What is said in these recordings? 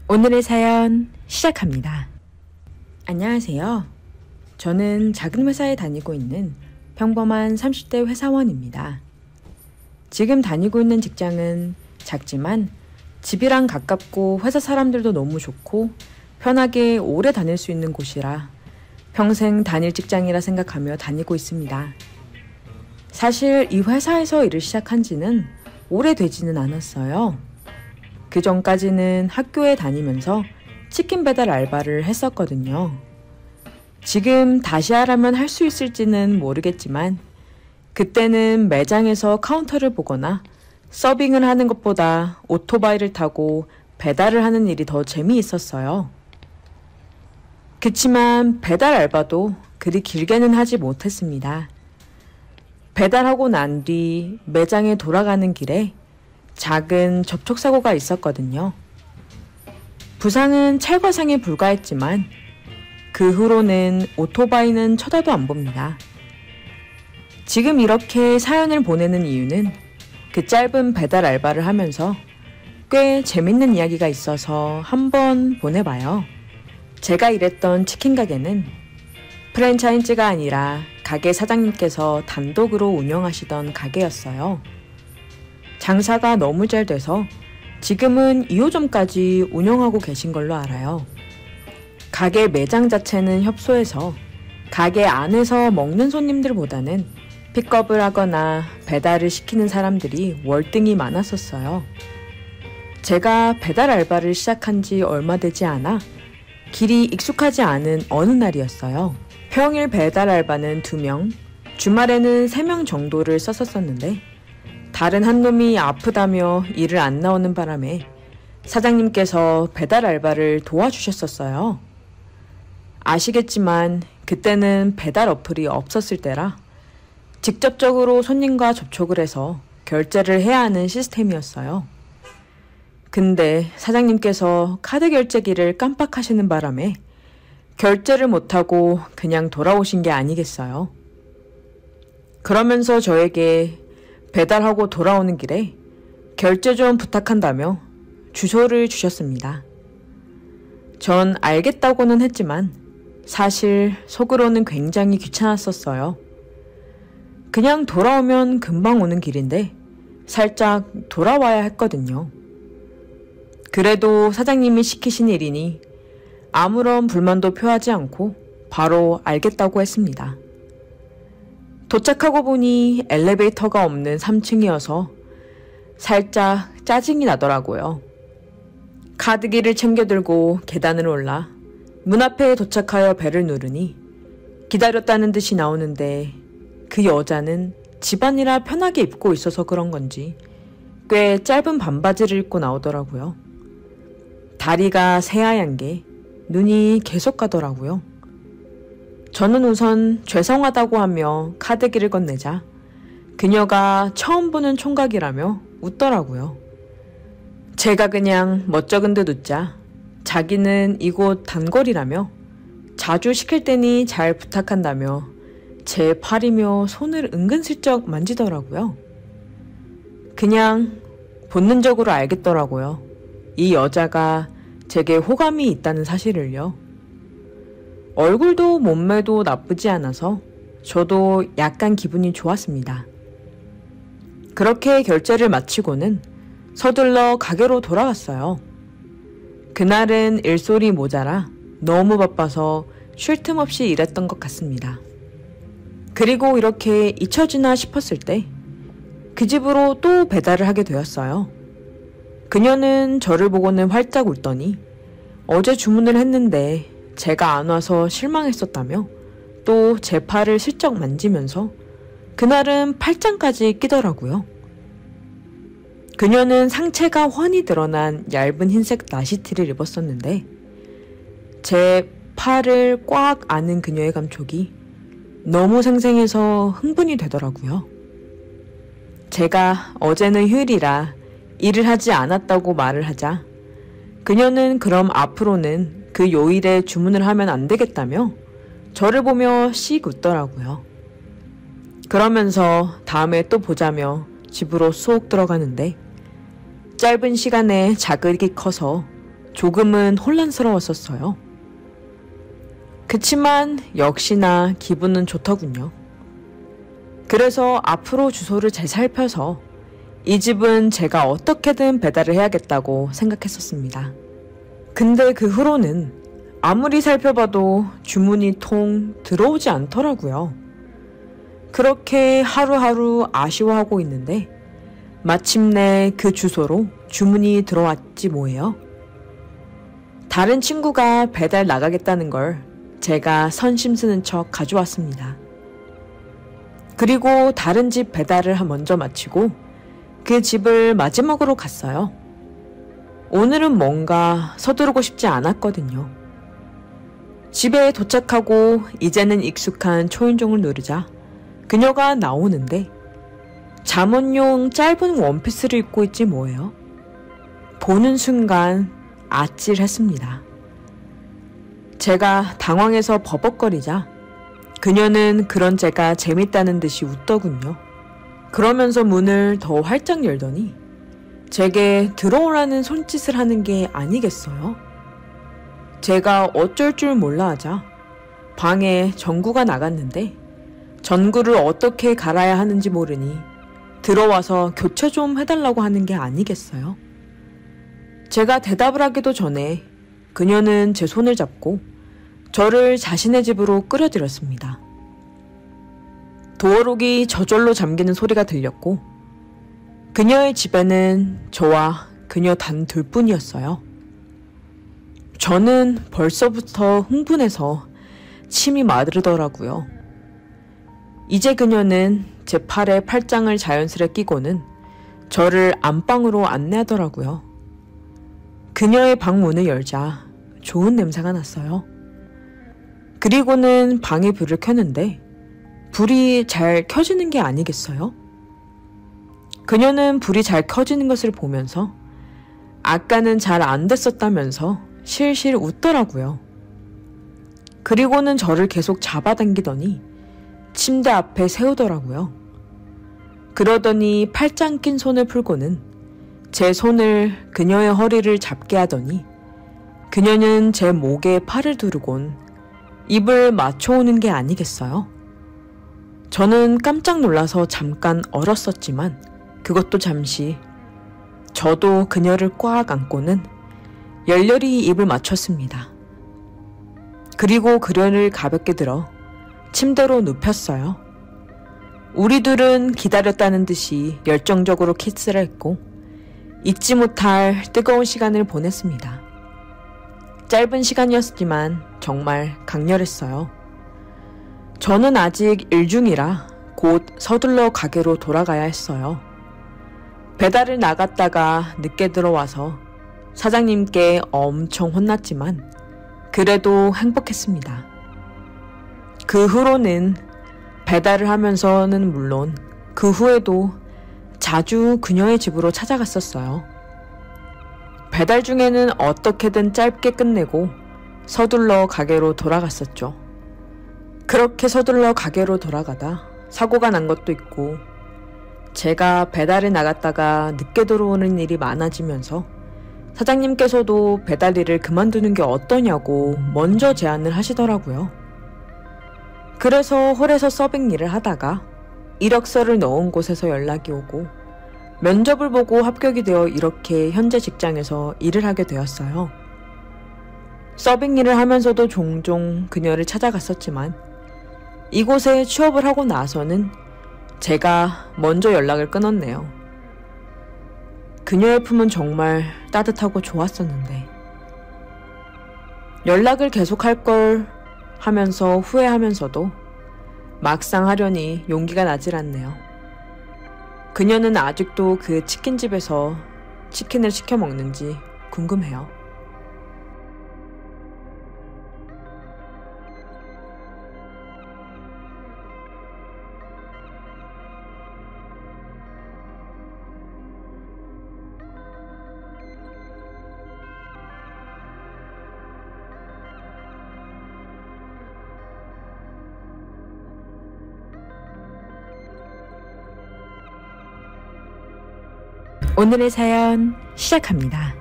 오늘의 사연 시작합니다. 안녕하세요. 저는 작은 회사에 다니고 있는 평범한 30대 회사원입니다. 지금 다니고 있는 직장은 작지만 집이랑 가깝고 회사 사람들도 너무 좋고 편하게 오래 다닐 수 있는 곳이라 평생 다닐 직장이라 생각하며 다니고 있습니다. 사실 이 회사에서 일을 시작한 지는 오래되지는 않았어요. 그 전까지는 학교에 다니면서 치킨 배달 알바를 했었거든요. 지금 다시 하라면 할 수 있을지는 모르겠지만 그때는 매장에서 카운터를 보거나 서빙을 하는 것보다 오토바이를 타고 배달을 하는 일이 더 재미있었어요. 그치만 배달 알바도 그리 길게는 하지 못했습니다. 배달하고 난 뒤 매장에 돌아가는 길에 작은 접촉사고가 있었거든요. 부상은 찰과상에 불과했지만 그 후로는 오토바이는 쳐다도 안 봅니다. 지금 이렇게 사연을 보내는 이유는 그 짧은 배달 알바를 하면서 꽤 재밌는 이야기가 있어서 한번 보내봐요. 제가 일했던 치킨 가게는 프랜차이즈가 아니라 가게 사장님께서 단독으로 운영하시던 가게였어요. 장사가 너무 잘 돼서 지금은 2호점까지 운영하고 계신 걸로 알아요. 가게 매장 자체는 협소해서 가게 안에서 먹는 손님들보다는 픽업을 하거나 배달을 시키는 사람들이 월등히 많았었어요. 제가 배달 알바를 시작한 지 얼마 되지 않아 길이 익숙하지 않은 어느 날이었어요. 평일 배달 알바는 2명, 주말에는 3명 정도를 썼었는데 다른 한 놈이 아프다며 일을 안 나오는 바람에 사장님께서 배달 알바를 도와주셨었어요. 아시겠지만 그때는 배달 어플이 없었을 때라 직접적으로 손님과 접촉을 해서 결제를 해야 하는 시스템이었어요. 근데 사장님께서 카드 결제기를 깜빡하시는 바람에 결제를 못하고 그냥 돌아오신 게 아니겠어요. 그러면서 저에게 배달하고 돌아오는 길에 결제 좀 부탁한다며 주소를 주셨습니다. 전 알겠다고는 했지만 사실 속으로는 굉장히 귀찮았었어요. 그냥 돌아오면 금방 오는 길인데 살짝 돌아와야 했거든요. 그래도 사장님이 시키신 일이니 아무런 불만도 표하지 않고 바로 알겠다고 했습니다. 도착하고 보니 엘리베이터가 없는 3층이어서 살짝 짜증이 나더라고요. 카드기를 챙겨 들고 계단을 올라 문 앞에 도착하여 벨을 누르니 기다렸다는 듯이 나오는데 그 여자는 집안이라 편하게 입고 있어서 그런 건지 꽤 짧은 반바지를 입고 나오더라고요. 다리가 새하얀 게 눈이 계속 가더라고요. 저는 우선 죄송하다고 하며 카드기를 건네자 그녀가 처음 보는 총각이라며 웃더라고요. 제가 그냥 멋쩍은 듯 웃자 자기는 이곳 단골이라며 자주 시킬 테니 잘 부탁한다며 제 팔이며 손을 은근슬쩍 만지더라고요. 그냥 본능적으로 알겠더라고요. 이 여자가 제게 호감이 있다는 사실을요. 얼굴도 몸매도 나쁘지 않아서 저도 약간 기분이 좋았습니다. 그렇게 결제를 마치고는 서둘러 가게로 돌아갔어요. 그날은 일손이 모자라 너무 바빠서 쉴 틈 없이 일했던 것 같습니다. 그리고 이렇게 잊혀지나 싶었을 때 그 집으로 또 배달을 하게 되었어요. 그녀는 저를 보고는 활짝 웃더니 어제 주문을 했는데 제가 안 와서 실망했었다며 또 제 팔을 슬쩍 만지면서 그날은 팔짱까지 끼더라고요. 그녀는 상체가 훤히 드러난 얇은 흰색 나시티를 입었었는데 제 팔을 꽉 안은 그녀의 감촉이 너무 생생해서 흥분이 되더라고요. 제가 어제는 휴일이라 일을 하지 않았다고 말을 하자 그녀는 그럼 앞으로는 그 요일에 주문을 하면 안 되겠다며 저를 보며 씩 웃더라고요. 그러면서 다음에 또 보자며 집으로 쏙 들어가는데 짧은 시간에 자극이 커서 조금은 혼란스러웠었어요. 그치만 역시나 기분은 좋더군요. 그래서 앞으로 주소를 잘 살펴서 이 집은 제가 어떻게든 배달을 해야겠다고 생각했었습니다. 근데 그 후로는 아무리 살펴봐도 주문이 통 들어오지 않더라고요. 그렇게 하루하루 아쉬워하고 있는데 마침내 그 주소로 주문이 들어왔지 뭐예요. 다른 친구가 배달 나가겠다는 걸 제가 선심 쓰는 척 가져왔습니다. 그리고 다른 집 배달을 먼저 마치고 그 집을 마지막으로 갔어요. 오늘은 뭔가 서두르고 싶지 않았거든요. 집에 도착하고 이제는 익숙한 초인종을 누르자 그녀가 나오는데 잠옷용 짧은 원피스를 입고 있지 뭐예요. 보는 순간 아찔했습니다. 제가 당황해서 버벅거리자 그녀는 그런 제가 재밌다는 듯이 웃더군요. 그러면서 문을 더 활짝 열더니 제게 들어오라는 손짓을 하는 게 아니겠어요? 제가 어쩔 줄 몰라 하자 방에 전구가 나갔는데 전구를 어떻게 갈아야 하는지 모르니 들어와서 교체 좀 해달라고 하는 게 아니겠어요? 제가 대답을 하기도 전에 그녀는 제 손을 잡고 저를 자신의 집으로 끌어들였습니다. 도어록이 저절로 잠기는 소리가 들렸고 그녀의 집에는 저와 그녀 단 둘뿐이었어요. 저는 벌써부터 흥분해서 침이 마르더라고요. 이제 그녀는 제 팔에 팔짱을 자연스레 끼고는 저를 안방으로 안내하더라고요. 그녀의 방 문을 열자 좋은 냄새가 났어요. 그리고는 방에 불을 켰는데 불이 잘 켜지는 게 아니겠어요? 그녀는 불이 잘 켜지는 것을 보면서 아까는 잘 안 됐었다면서 실실 웃더라고요. 그리고는 저를 계속 잡아당기더니 침대 앞에 세우더라고요. 그러더니 팔짱 낀 손을 풀고는 제 손을 그녀의 허리를 잡게 하더니 그녀는 제 목에 팔을 두르곤 입을 맞춰오는 게 아니겠어요? 저는 깜짝 놀라서 잠깐 얼었었지만 그것도 잠시 저도 그녀를 꽉 안고는 열렬히 입을 맞췄습니다. 그리고 그녀를 가볍게 들어 침대로 눕혔어요. 우리 둘은 기다렸다는 듯이 열정적으로 키스를 했고 잊지 못할 뜨거운 시간을 보냈습니다. 짧은 시간이었지만 정말 강렬했어요. 저는 아직 일 중이라 곧 서둘러 가게로 돌아가야 했어요. 배달을 나갔다가 늦게 들어와서 사장님께 엄청 혼났지만 그래도 행복했습니다. 그 후로는 배달을 하면서는 물론 그 후에도 자주 그녀의 집으로 찾아갔었어요. 배달 중에는 어떻게든 짧게 끝내고 서둘러 가게로 돌아갔었죠. 그렇게 서둘러 가게로 돌아가다 사고가 난 것도 있고 제가 배달에 나갔다가 늦게 들어오는 일이 많아지면서 사장님께서도 배달 일을 그만두는 게 어떠냐고 먼저 제안을 하시더라고요. 그래서 홀에서 서빙 일을 하다가 이력서를 넣은 곳에서 연락이 오고 면접을 보고 합격이 되어 이렇게 현재 직장에서 일을 하게 되었어요. 서빙 일을 하면서도 종종 그녀를 찾아갔었지만 이곳에 취업을 하고 나서는 제가 먼저 연락을 끊었네요. 그녀의 품은 정말 따뜻하고 좋았었는데 연락을 계속할 걸 하면서 후회하면서도 막상 하려니 용기가 나질 않네요. 그녀는 아직도 그 치킨집에서 치킨을 시켜 먹는지 궁금해요. 오늘의 사연 시작합니다.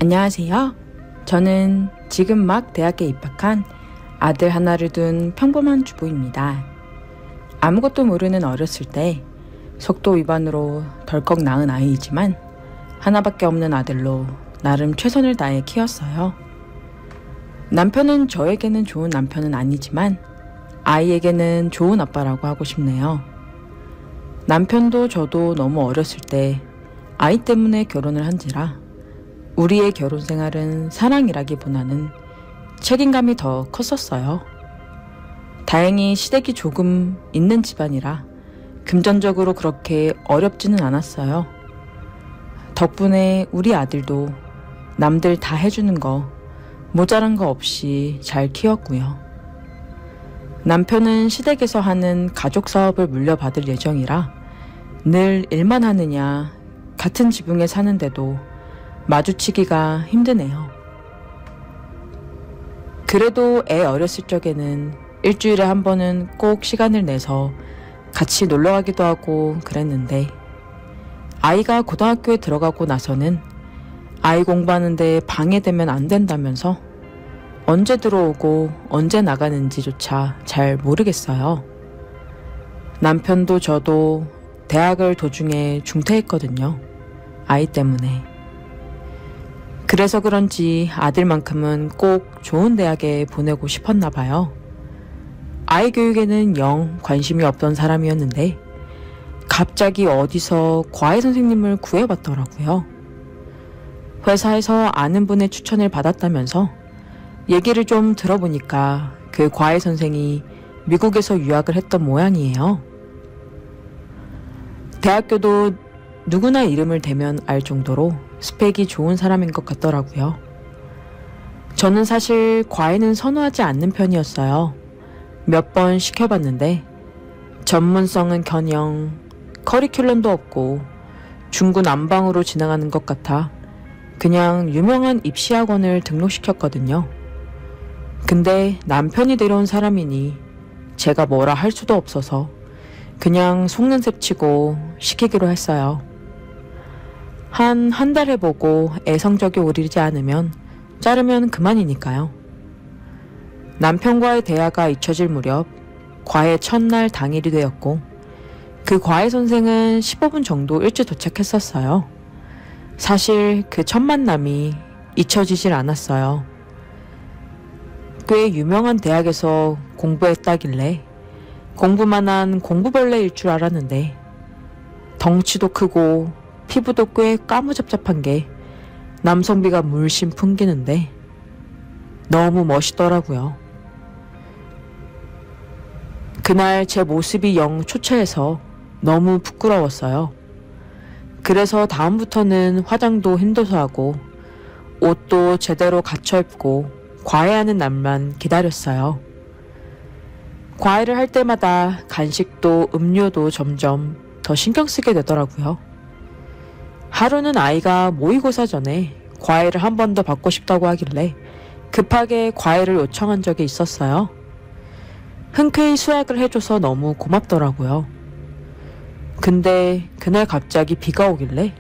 안녕하세요. 저는 지금 막 대학에 입학한 아들 하나를 둔 평범한 주부입니다. 아무것도 모르는 어렸을 때 속도 위반으로 덜컥 낳은 아이이지만 하나밖에 없는 아들로 나름 최선을 다해 키웠어요. 남편은 저에게는 좋은 남편은 아니지만 아이에게는 좋은 아빠라고 하고 싶네요. 남편도 저도 너무 어렸을 때 아이 때문에 결혼을 한지라 우리의 결혼 생활은 사랑이라기보다는 책임감이 더 컸었어요. 다행히 시댁이 조금 있는 집안이라 금전적으로 그렇게 어렵지는 않았어요. 덕분에 우리 아들도 남들 다 해주는 거 모자란 거 없이 잘 키웠고요. 남편은 시댁에서 하는 가족 사업을 물려받을 예정이라 늘 일만 하느냐 같은 지붕에 사는데도 마주치기가 힘드네요. 그래도 애 어렸을 적에는 일주일에 한 번은 꼭 시간을 내서 같이 놀러 가기도 하고 그랬는데 아이가 고등학교에 들어가고 나서는 아이 공부하는데 방해되면 안 된다면서 언제 들어오고 언제 나가는지조차 잘 모르겠어요. 남편도 저도 대학을 도중에 중퇴했거든요. 아이 때문에. 그래서 그런지 아들만큼은 꼭 좋은 대학에 보내고 싶었나 봐요. 아이 교육에는 영 관심이 없던 사람이었는데 갑자기 어디서 과외 선생님을 구해봤더라고요. 회사에서 아는 분의 추천을 받았다면서 얘기를 좀 들어보니까 그 과외 선생이 미국에서 유학을 했던 모양이에요. 대학교도 누구나 이름을 대면 알 정도로 스펙이 좋은 사람인 것 같더라고요. 저는 사실 과외는 선호하지 않는 편이었어요. 몇 번 시켜봤는데 전문성은커녕 커리큘럼도 없고 중구난방으로 진행하는 것 같아 그냥 유명한 입시학원을 등록시켰거든요. 근데 남편이 데려온 사람이니 제가 뭐라 할 수도 없어서 그냥 속는 셈 치고 시키기로 했어요. 한 달 해보고 애 성적이 오르지 않으면 자르면 그만이니까요. 남편과의 대화가 잊혀질 무렵 과외 첫날 당일이 되었고 그 과외 선생은 15분 정도 일찍 도착했었어요. 사실 그 첫 만남이 잊혀지질 않았어요. 꽤 유명한 대학에서 공부했다길래 공부만 한 공부벌레일 줄 알았는데 덩치도 크고 피부도 꽤 까무잡잡한 게 남성비가 물씬 풍기는데 너무 멋있더라고요. 그날 제 모습이 영 초췌해서 너무 부끄러웠어요. 그래서 다음부터는 화장도 힘줘서 하고 옷도 제대로 갖춰 입고 과외하는 날만 기다렸어요. 과외를 할 때마다 간식도 음료도 점점 더 신경 쓰게 되더라고요. 하루는 아이가 모의고사 전에 과외를 한 번 더 받고 싶다고 하길래 급하게 과외를 요청한 적이 있었어요. 흔쾌히 수학을 해줘서 너무 고맙더라고요. 근데 그날 갑자기 비가 오길래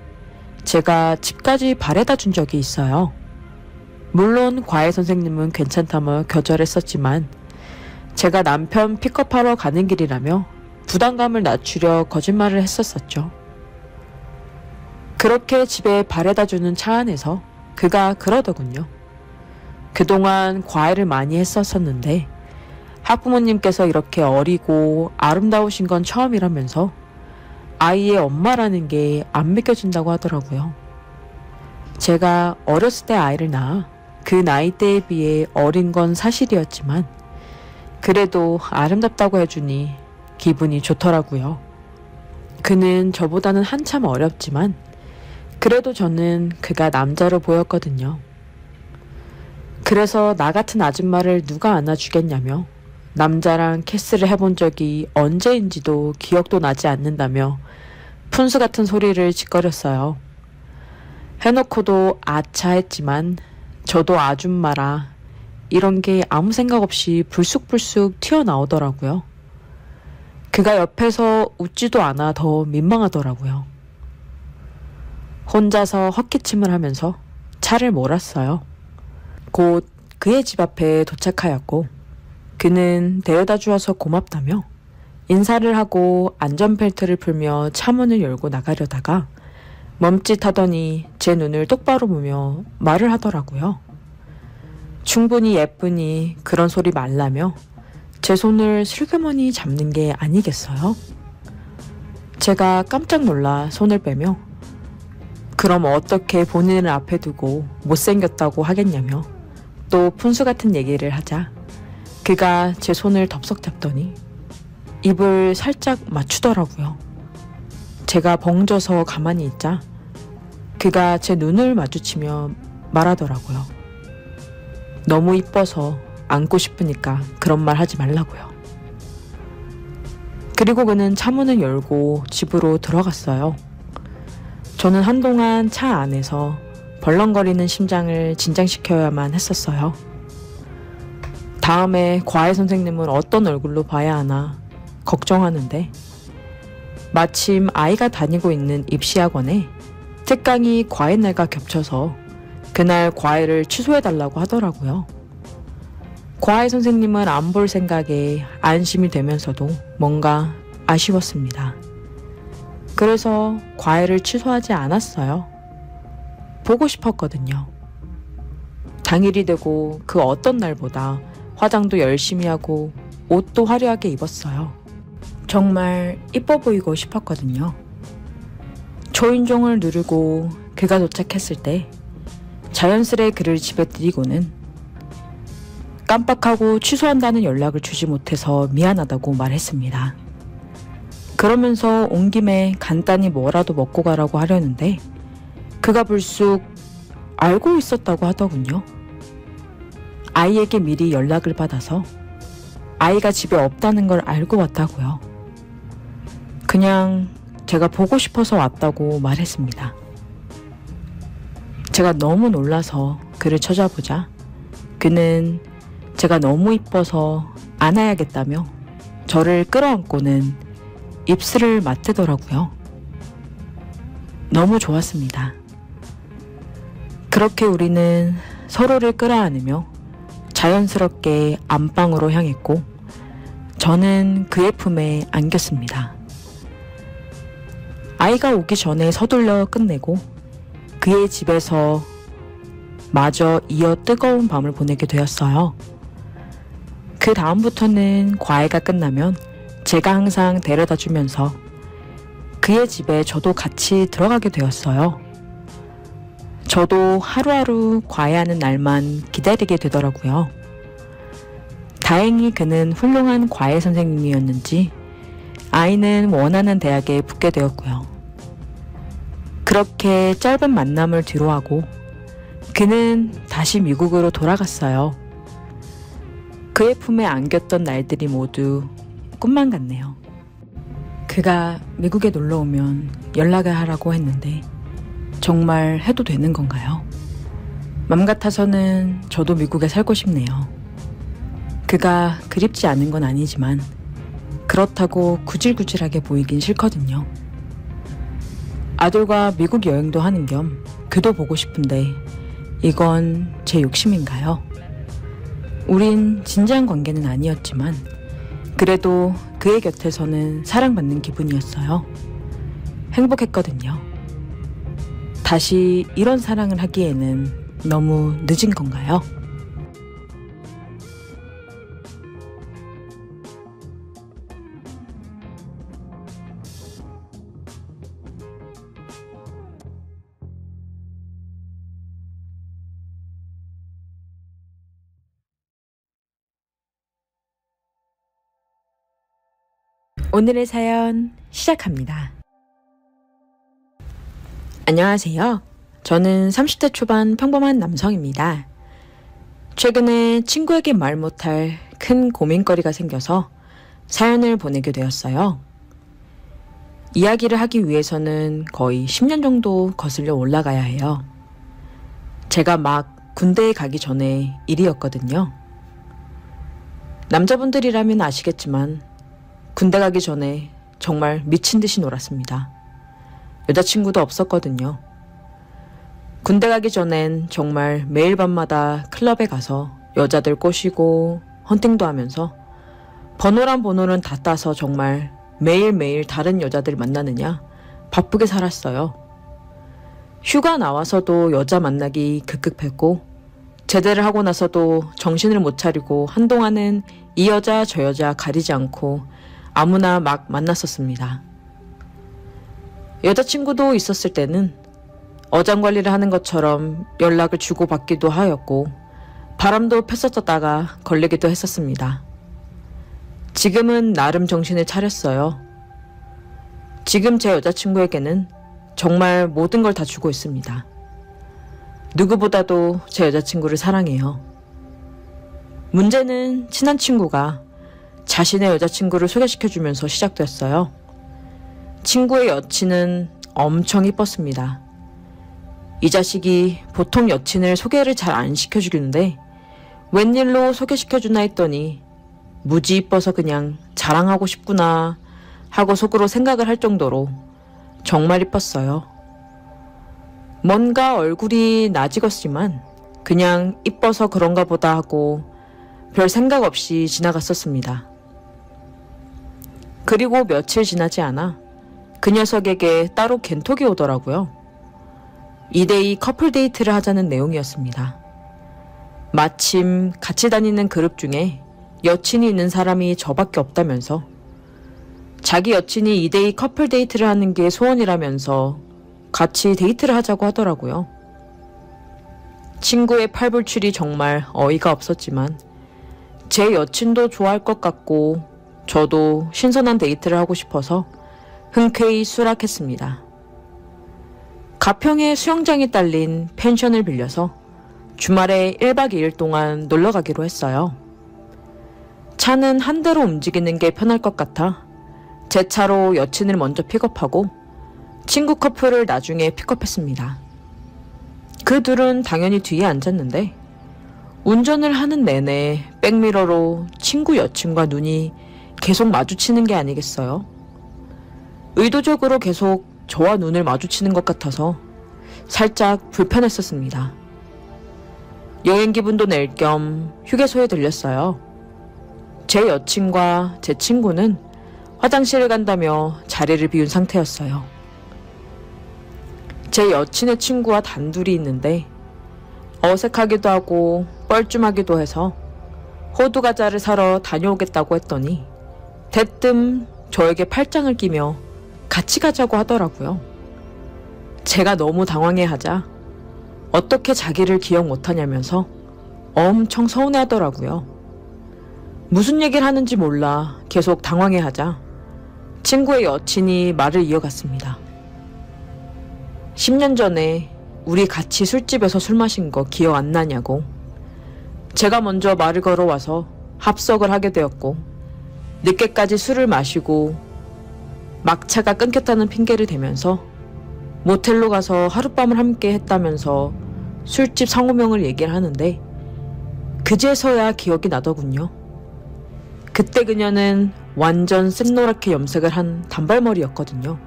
제가 집까지 바래다 준 적이 있어요. 물론 과외 선생님은 괜찮다며 겨절했었지만 제가 남편 픽업하러 가는 길이라며 부담감을 낮추려 거짓말을 했었었죠. 그렇게 집에 바래다 주는 차 안에서 그가 그러더군요. 그동안 과외를 많이 했었었는데 학부모님께서 이렇게 어리고 아름다우신 건 처음이라면서 아이의 엄마라는 게 안 믿겨진다고 하더라고요. 제가 어렸을 때 아이를 낳아 그 나이대에 비해 어린 건 사실이었지만 그래도 아름답다고 해주니 기분이 좋더라고요. 그는 저보다는 한참 어렸지만 그래도 저는 그가 남자로 보였거든요. 그래서 나 같은 아줌마를 누가 안아주겠냐며 남자랑 키스를 해본 적이 언제인지도 기억도 나지 않는다며 푼수 같은 소리를 짓거렸어요. 해놓고도 아차 했지만 저도 아줌마라 이런 게 아무 생각 없이 불쑥불쑥 튀어나오더라고요. 그가 옆에서 웃지도 않아 더 민망하더라고요. 혼자서 헛기침을 하면서 차를 몰았어요. 곧 그의 집 앞에 도착하였고 그는 데려다 주어서 고맙다며 인사를 하고 안전벨트를 풀며 차문을 열고 나가려다가 멈칫하더니 제 눈을 똑바로 보며 말을 하더라고요. 충분히 예쁘니 그런 소리 말라며 제 손을 슬그머니 잡는 게 아니겠어요? 제가 깜짝 놀라 손을 빼며 그럼 어떻게 본인을 앞에 두고 못생겼다고 하겠냐며 또 푼수 같은 얘기를 하자 그가 제 손을 덥석 잡더니 입을 살짝 맞추더라고요. 제가 벙져서 가만히 있자 그가 제 눈을 마주치며 말하더라고요. 너무 이뻐서 안고 싶으니까 그런 말 하지 말라고요. 그리고 그는 차문을 열고 집으로 들어갔어요. 저는 한동안 차 안에서 벌렁거리는 심장을 진정시켜야만 했었어요. 다음에 과외 선생님은 어떤 얼굴로 봐야 하나 걱정하는데 마침 아이가 다니고 있는 입시학원에 특강이 과외 날과 겹쳐서 그날 과외를 취소해달라고 하더라고요. 과외 선생님은 안 볼 생각에 안심이 되면서도 뭔가 아쉬웠습니다. 그래서 과외를 취소하지 않았어요. 보고 싶었거든요. 당일이 되고 그 어떤 날보다 화장도 열심히 하고 옷도 화려하게 입었어요. 정말 이뻐 보이고 싶었거든요. 초인종을 누르고 그가 도착했을 때 자연스레 그를 집에 들이고는 깜빡하고 취소한다는 연락을 주지 못해서 미안하다고 말했습니다. 그러면서 온 김에 간단히 뭐라도 먹고 가라고 하려는데 그가 불쑥 알고 있었다고 하더군요. 아이에게 미리 연락을 받아서 아이가 집에 없다는 걸 알고 왔다고요. 그냥 제가 보고 싶어서 왔다고 말했습니다. 제가 너무 놀라서 그를 찾아보자 그는 제가 너무 이뻐서 안아야겠다며 저를 끌어안고는 입술을 맞대더라고요. 너무 좋았습니다. 그렇게 우리는 서로를 끌어안으며 자연스럽게 안방으로 향했고 저는 그의 품에 안겼습니다. 아이가 오기 전에 서둘러 끝내고 그의 집에서 마저 이어 뜨거운 밤을 보내게 되었어요. 그 다음부터는 과외가 끝나면 제가 항상 데려다 주면서 그의 집에 저도 같이 들어가게 되었어요. 저도 하루하루 과외하는 날만 기다리게 되더라고요. 다행히 그는 훌륭한 과외 선생님이었는지 아이는 원하는 대학에 붙게 되었고요. 그렇게 짧은 만남을 뒤로하고 그는 다시 미국으로 돌아갔어요. 그의 품에 안겼던 날들이 모두 꿈만 같네요. 그가 미국에 놀러 오면 연락을 하라고 했는데 정말 해도 되는 건가요? 맘 같아서는 저도 미국에 살고 싶네요. 그가 그립지 않은 건 아니지만 그렇다고 구질구질하게 보이긴 싫거든요. 아들과 미국 여행도 하는 겸 그도 보고 싶은데 이건 제 욕심인가요? 우린 진지한 관계는 아니었지만 그래도 그의 곁에서는 사랑받는 기분이었어요. 행복했거든요. 다시 이런 사랑을 하기에는 너무 늦은 건가요? 오늘의 사연 시작합니다. 안녕하세요. 저는 30대 초반 평범한 남성입니다. 최근에 친구에게 말 못할 큰 고민거리가 생겨서 사연을 보내게 되었어요. 이야기를 하기 위해서는 거의 10년 정도 거슬려 올라가야 해요. 제가 막 군대에 가기 전에 일이었거든요. 남자분들이라면 아시겠지만 군대 가기 전에 정말 미친 듯이 놀았습니다. 여자친구도 없었거든요. 군대 가기 전엔 정말 매일 밤마다 클럽에 가서 여자들 꼬시고 헌팅도 하면서 번호란 번호는 다 따서 정말 매일매일 다른 여자들 만나느냐 바쁘게 살았어요. 휴가 나와서도 여자 만나기 급급했고 제대를 하고 나서도 정신을 못 차리고 한동안은 이 여자 저 여자 가리지 않고 아무나 막 만났었습니다. 여자친구도 있었을 때는 어장관리를 하는 것처럼 연락을 주고받기도 하였고 바람도 폈었다가 걸리기도 했었습니다. 지금은 나름 정신을 차렸어요. 지금 제 여자친구에게는 정말 모든 걸 다 주고 있습니다. 누구보다도 제 여자친구를 사랑해요. 문제는 친한 친구가 자신의 여자친구를 소개시켜주면서 시작됐어요. 친구의 여친은 엄청 이뻤습니다. 이 자식이 보통 여친을 소개를 잘 안 시켜주는데 웬일로 소개시켜주나 했더니 무지 이뻐서 그냥 자랑하고 싶구나 하고 속으로 생각을 할 정도로 정말 이뻤어요. 뭔가 얼굴이 낯익었지만 그냥 이뻐서 그런가 보다 하고 별 생각 없이 지나갔었습니다. 그리고 며칠 지나지 않아 그 녀석에게 따로 겐톡이 오더라고요. 2대2 커플 데이트를 하자는 내용이었습니다. 마침 같이 다니는 그룹 중에 여친이 있는 사람이 저밖에 없다면서 자기 여친이 2대2 커플 데이트를 하는 게 소원이라면서 같이 데이트를 하자고 하더라고요. 친구의 팔불출이 정말 어이가 없었지만 제 여친도 좋아할 것 같고 저도 신선한 데이트를 하고 싶어서 흔쾌히 수락했습니다. 가평에 수영장이 딸린 펜션을 빌려서 주말에 1박 2일 동안 놀러 가기로 했어요. 차는 한 대로 움직이는 게 편할 것 같아 제 차로 여친을 먼저 픽업하고 친구 커플을 나중에 픽업했습니다. 그 둘은 당연히 뒤에 앉았는데 운전을 하는 내내 백미러로 친구 여친과 눈이 계속 마주치는 게 아니겠어요? 의도적으로 계속 저와 눈을 마주치는 것 같아서 살짝 불편했었습니다. 여행 기분도 낼 겸 휴게소에 들렸어요. 제 여친과 제 친구는 화장실을 간다며 자리를 비운 상태였어요. 제 여친의 친구와 단둘이 있는데 어색하기도 하고 뻘쭘하기도 해서 호두 과자를 사러 다녀오겠다고 했더니 대뜸 저에게 팔짱을 끼며 같이 가자고 하더라고요. 제가 너무 당황해하자 어떻게 자기를 기억 못하냐면서 엄청 서운해하더라고요. 무슨 얘기를 하는지 몰라 계속 당황해하자 친구의 여친이 말을 이어갔습니다. 10년 전에 우리 같이 술집에서 술 마신 거 기억 안 나냐고. 제가 먼저 말을 걸어와서 합석을 하게 되었고 늦게까지 술을 마시고 막차가 끊겼다는 핑계를 대면서 모텔로 가서 하룻밤을 함께 했다면서 술집 상호명을 얘기를 하는데 그제서야 기억이 나더군요. 그때 그녀는 완전 샛노랗게 염색을 한 단발머리였거든요.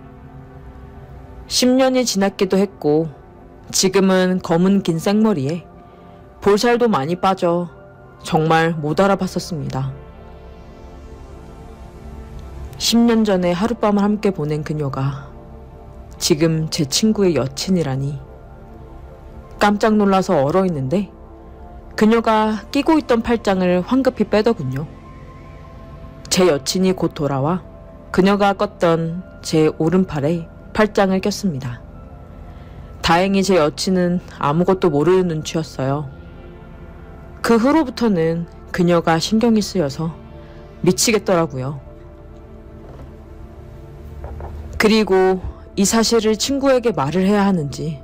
10년이 지났기도 했고 지금은 검은 긴 생머리에 볼살도 많이 빠져 정말 못 알아봤었습니다. 10년 전에 하룻밤을 함께 보낸 그녀가 지금 제 친구의 여친이라니 깜짝 놀라서 얼어있는데 그녀가 끼고 있던 팔짱을 황급히 빼더군요. 제 여친이 곧 돌아와 그녀가 껐던 제 오른팔에 팔짱을 꼈습니다. 다행히 제 여친은 아무것도 모르는 눈치였어요. 그 후로부터는 그녀가 신경이 쓰여서 미치겠더라고요. 그리고 이 사실을 친구에게 말을 해야 하는지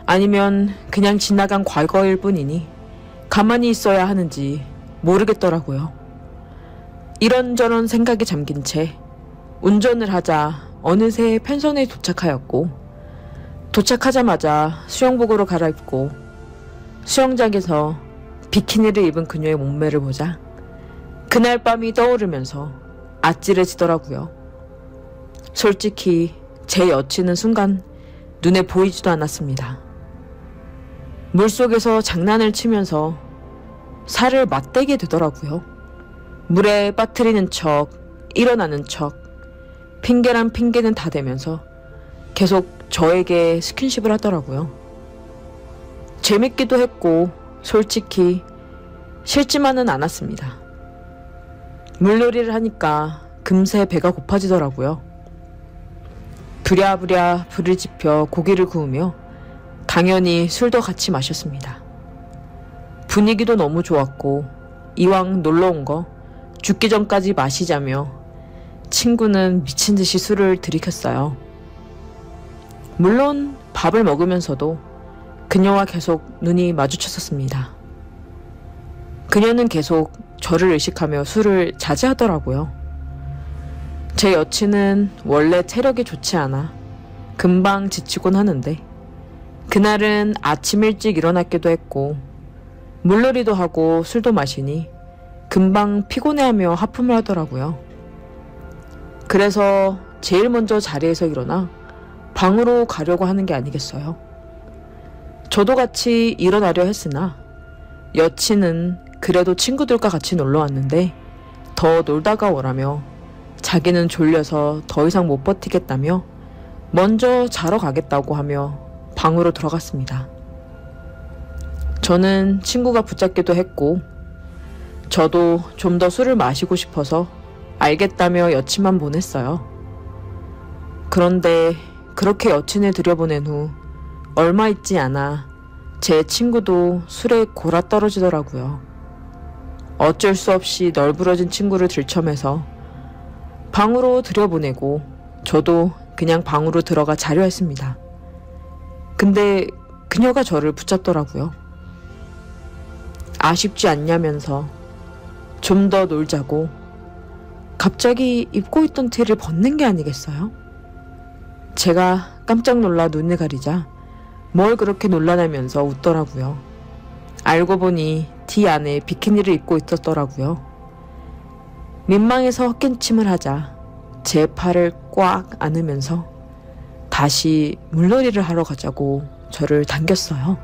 아니면 그냥 지나간 과거일 뿐이니 가만히 있어야 하는지 모르겠더라고요. 이런저런 생각에 잠긴 채 운전을 하자 어느새 펜션에 도착하였고 도착하자마자 수영복으로 갈아입고 수영장에서 비키니를 입은 그녀의 몸매를 보자 그날 밤이 떠오르면서 아찔해지더라고요. 솔직히 제 여친은 순간 눈에 보이지도 않았습니다. 물속에서 장난을 치면서 살을 맞대게 되더라고요. 물에 빠뜨리는 척, 일어나는 척, 핑계란 핑계는 다 대면서 계속 저에게 스킨십을 하더라고요. 재밌기도 했고 솔직히 싫지만은 않았습니다. 물놀이를 하니까 금세 배가 고파지더라고요. 부랴부랴 불을 지펴 고기를 구우며 당연히 술도 같이 마셨습니다. 분위기도 너무 좋았고 이왕 놀러 온 거 죽기 전까지 마시자며 친구는 미친 듯이 술을 들이켰어요. 물론 밥을 먹으면서도 그녀와 계속 눈이 마주쳤었습니다. 그녀는 계속 저를 의식하며 술을 자제하더라고요. 제 여친은 원래 체력이 좋지 않아 금방 지치곤 하는데 그날은 아침 일찍 일어났기도 했고 물놀이도 하고 술도 마시니 금방 피곤해하며 하품을 하더라고요. 그래서 제일 먼저 자리에서 일어나 방으로 가려고 하는 게 아니겠어요. 저도 같이 일어나려 했으나 여친은 그래도 친구들과 같이 놀러 왔는데 더 놀다가 오라며 자기는 졸려서 더 이상 못 버티겠다며 먼저 자러 가겠다고 하며 방으로 들어갔습니다. 저는 친구가 붙잡기도 했고 저도 좀 더 술을 마시고 싶어서 알겠다며 여친만 보냈어요. 그런데 그렇게 여친을 들여보낸 후 얼마 있지 않아 제 친구도 술에 골아떨어지더라고요. 어쩔 수 없이 널브러진 친구를 들쳐매서 방으로 들여보내고 저도 그냥 방으로 들어가 자려 했습니다. 근데 그녀가 저를 붙잡더라고요. 아쉽지 않냐면서 좀 더 놀자고 갑자기 입고 있던 티를 벗는 게 아니겠어요? 제가 깜짝 놀라 눈을 가리자 뭘 그렇게 놀라냐면서 웃더라고요. 알고 보니 티 안에 비키니를 입고 있었더라고요. 민망해서 헛기침을 하자 제 팔을 꽉 안으면서 다시 물놀이를 하러 가자고 저를 당겼어요.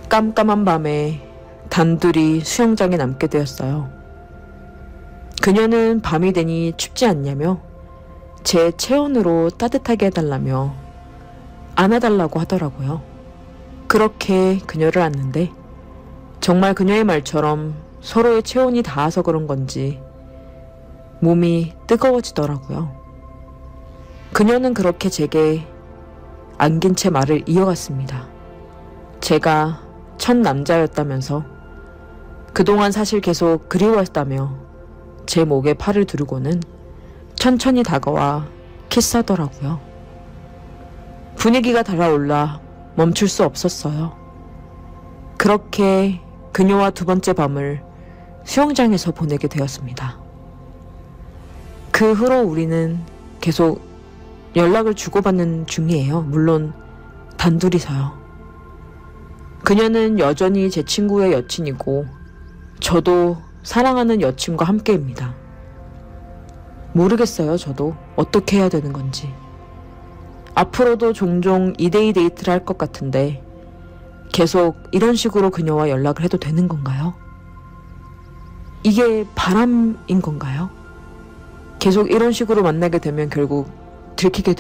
깜깜한 밤에 단둘이 수영장에 남게 되었어요. 그녀는 밤이 되니 춥지 않냐며 제 체온으로 따뜻하게 해달라며 안아달라고 하더라고요. 그렇게 그녀를 안는데 정말 그녀의 말처럼 서로의 체온이 닿아서 그런 건지 몸이 뜨거워지더라고요. 그녀는 그렇게 제게 안긴 채 말을 이어갔습니다. 제가 첫 남자였다면서 그동안 사실 계속 그리워했다며 제 목에 팔을 두르고는 천천히 다가와 키스하더라고요. 분위기가 달아올라 멈출 수 없었어요. 그렇게 그녀와 두 번째 밤을 수영장에서 보내게 되었습니다. 그 후로 우리는 계속 연락을 주고받는 중이에요. 물론 단둘이서요. 그녀는 여전히 제 친구의 여친이고 저도 사랑하는 여친과 함께입니다. 모르겠어요. 저도 어떻게 해야 되는 건지. 앞으로도 종종 2대2 데이트를 할 것 같은데 계속 이런 식으로 그녀와 연락을 해도 되는 건가요? 이게 바람인 건가요? 계속 이런 식으로 만나게 되면 결국 들키게